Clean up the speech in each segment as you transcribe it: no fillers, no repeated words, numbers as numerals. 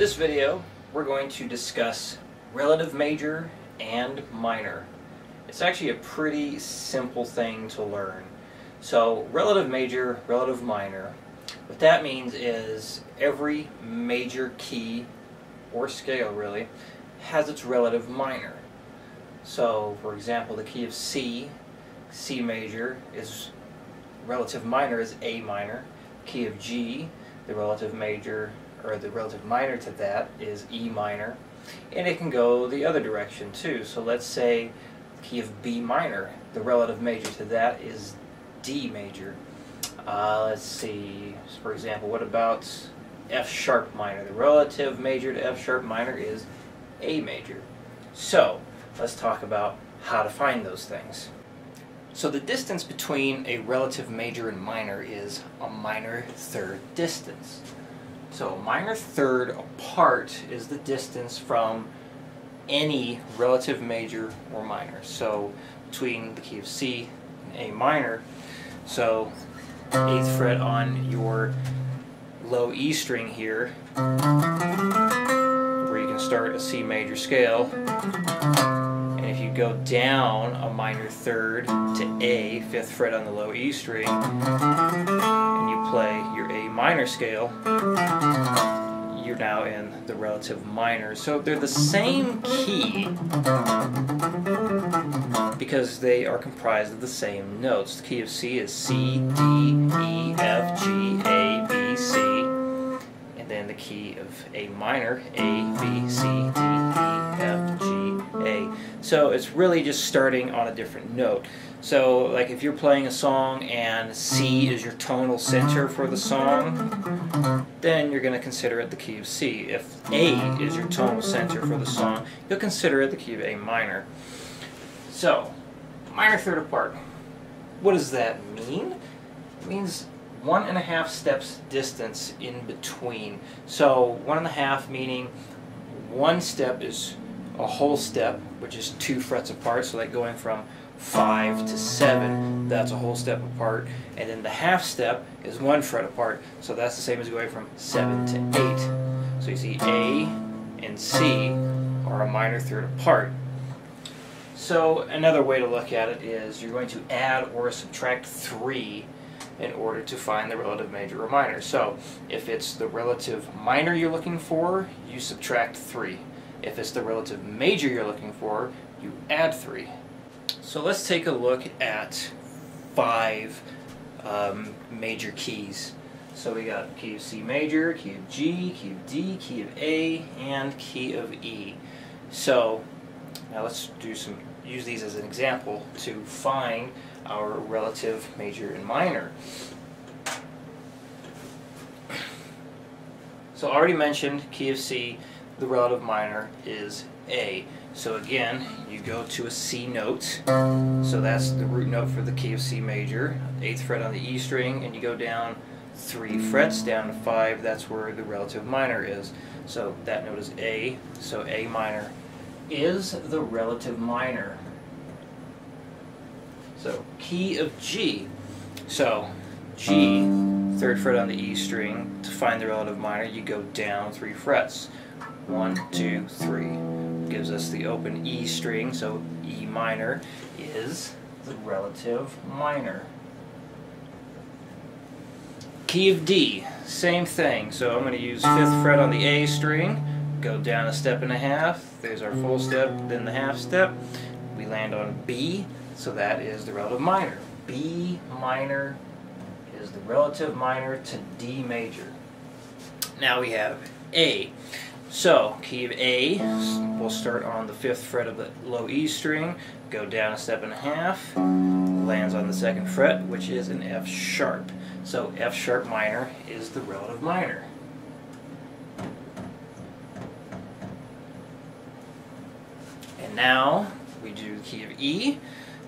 this video, we're going to discuss relative major and minor. It's actually a pretty simple thing to learn. So relative major, relative minor, what that means is every major key, or scale really, has its relative minor. So for example, the key of C, C major, is relative minor is A minor. Key of G, the relative major, or the relative minor to that, is E minor. And it can go the other direction too. So let's say the key of B minor, the relative major to that is D major. Let's see, for example, what about F sharp minor? The relative major to F sharp minor is A major. So let's talk about how to find those things. So the distance between a relative major and minor is a minor third distance. So a minor third apart is the distance from any relative major or minor. So between the key of C and A minor, so 8th fret on your low E string here, where you can start a C major scale, and if you go down a minor third to A, 5th fret on the low E string, and you play your A minor scale, you're now in the relative minor. So they're the same key because they are comprised of the same notes. The key of C is C, D, E, F, G, A, B, C. And then the key of A minor, A, B, C, D, E, F, G, A. So it's really just starting on a different note. So like if you're playing a song and C is your tonal center for the song, then you're going to consider it the key of C. If A is your tonal center for the song, you'll consider it the key of A minor. So, minor third apart. What does that mean? It means 1.5 steps distance in between. So 1.5 meaning one step is a whole step, which is 2 frets apart, so like going from 5 to 7, that's a whole step apart. And then the half step is 1 fret apart, so that's the same as going from 7 to 8. So you see A and C are a minor third apart. So another way to look at it is you're going to add or subtract 3 in order to find the relative major or minor. So if it's the relative minor you're looking for, you subtract 3. If it's the relative major you're looking for, you add 3. So let's take a look at 5 major keys. So we got key of C major, key of G, key of D, key of A, and key of E. So now let's use these as an example to find our relative major and minor. So I already mentioned key of C, the relative minor is A. So again, you go to a C note, so that's the root note for the key of C major, 8th fret on the E string, and you go down 3 frets down to 5, that's where the relative minor is. So that note is A, so A minor is the relative minor. So key of G, so G, 3rd fret on the E string, to find the relative minor you go down 3 frets. 1, 2, 3. Gives us the open E string, so E minor is the relative minor. Key of D, same thing. So I'm going to use 5th fret on the A string, go down 1.5 steps, there's our full step, then the half step. We land on B, so that is the relative minor. B minor is the relative minor to D major. Now we have A. So, key of A, we'll start on the 5th fret of the low E string, go down 1.5 steps, lands on the 2nd fret, which is an F sharp. So F sharp minor is the relative minor. And now we do the key of E.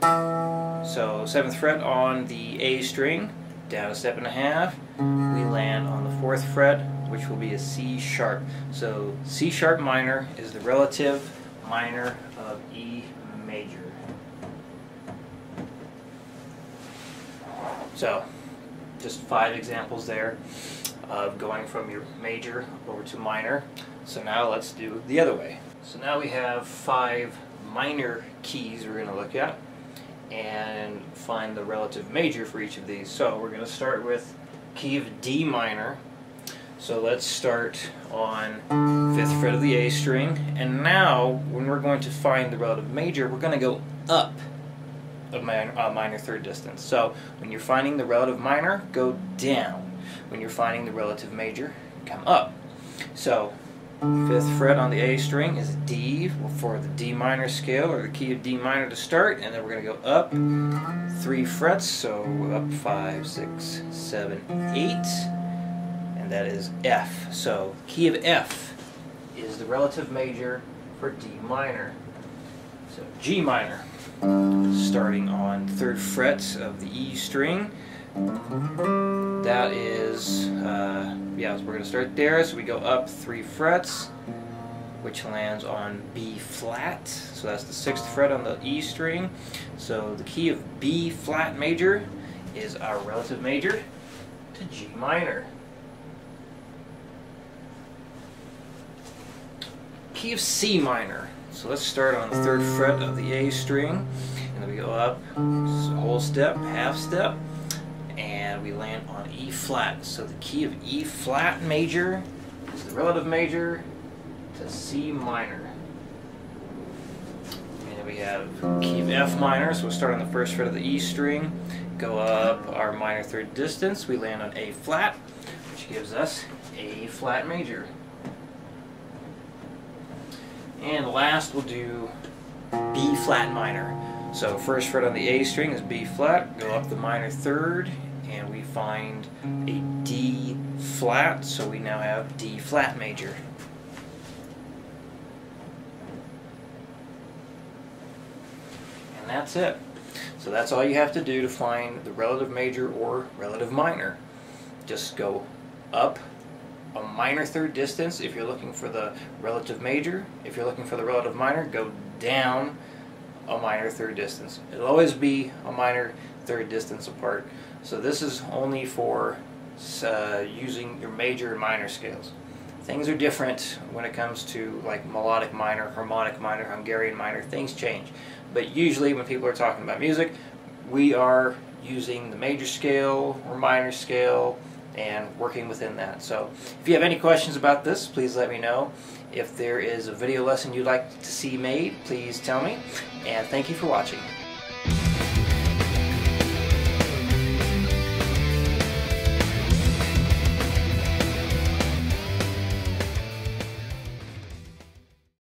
So 7th fret on the A string, down 1.5 steps, we land on the 4th fret, which will be a C sharp. So C sharp minor is the relative minor of E major. So just 5 examples there. of going from your major over to minor. So now let's do the other way. So now we have 5 minor keys we're going to look at and find the relative major for each of these. So we're going to start with key of D minor. So let's start on 5th fret of the A string, and now when we're going to find the relative major, we're going to go up a minor third distance. So when you're finding the relative minor, go down. When you're finding the relative major, come up. So 5th fret on the A string is D for the D minor scale, or the key of D minor to start, and then we're going to go up 3 frets, so up 5, 6, 7, 8, and that is F. So key of F is the relative major for D minor. So G minor, starting on 3rd fret of the E string. That is, yeah, so we're going to start there, so we go up 3 frets, which lands on B flat, so that's the 6th fret on the E string. So the key of B flat major is our relative major to G minor. Key of C minor, so let's start on the 3rd fret of the A string, and then we go up a whole step, half step, and we land on E flat. So the key of E flat major is the relative major to C minor. And then we have key of F minor, so we'll start on the 1st fret of the E string, go up our minor third distance, we land on A flat, which gives us A flat major. And last we'll do B flat minor. So 1st fret on the A string is B flat, go up the minor third, and we find a D flat, so we now have D flat major. And that's it. So that's all you have to do to find the relative major or relative minor. Just go up a minor third distance if you're looking for the relative major. If you're looking for the relative minor, go down a minor third distance. It'll always be a minor third distance apart. So this is only for using your major and minor scales. Things are different when it comes to like melodic minor, harmonic minor, Hungarian minor. Things change. But usually when people are talking about music, we are using the major scale or minor scale and working within that. So if you have any questions about this, please let me know. If there is a video lesson you'd like to see made, please tell me. And thank you for watching.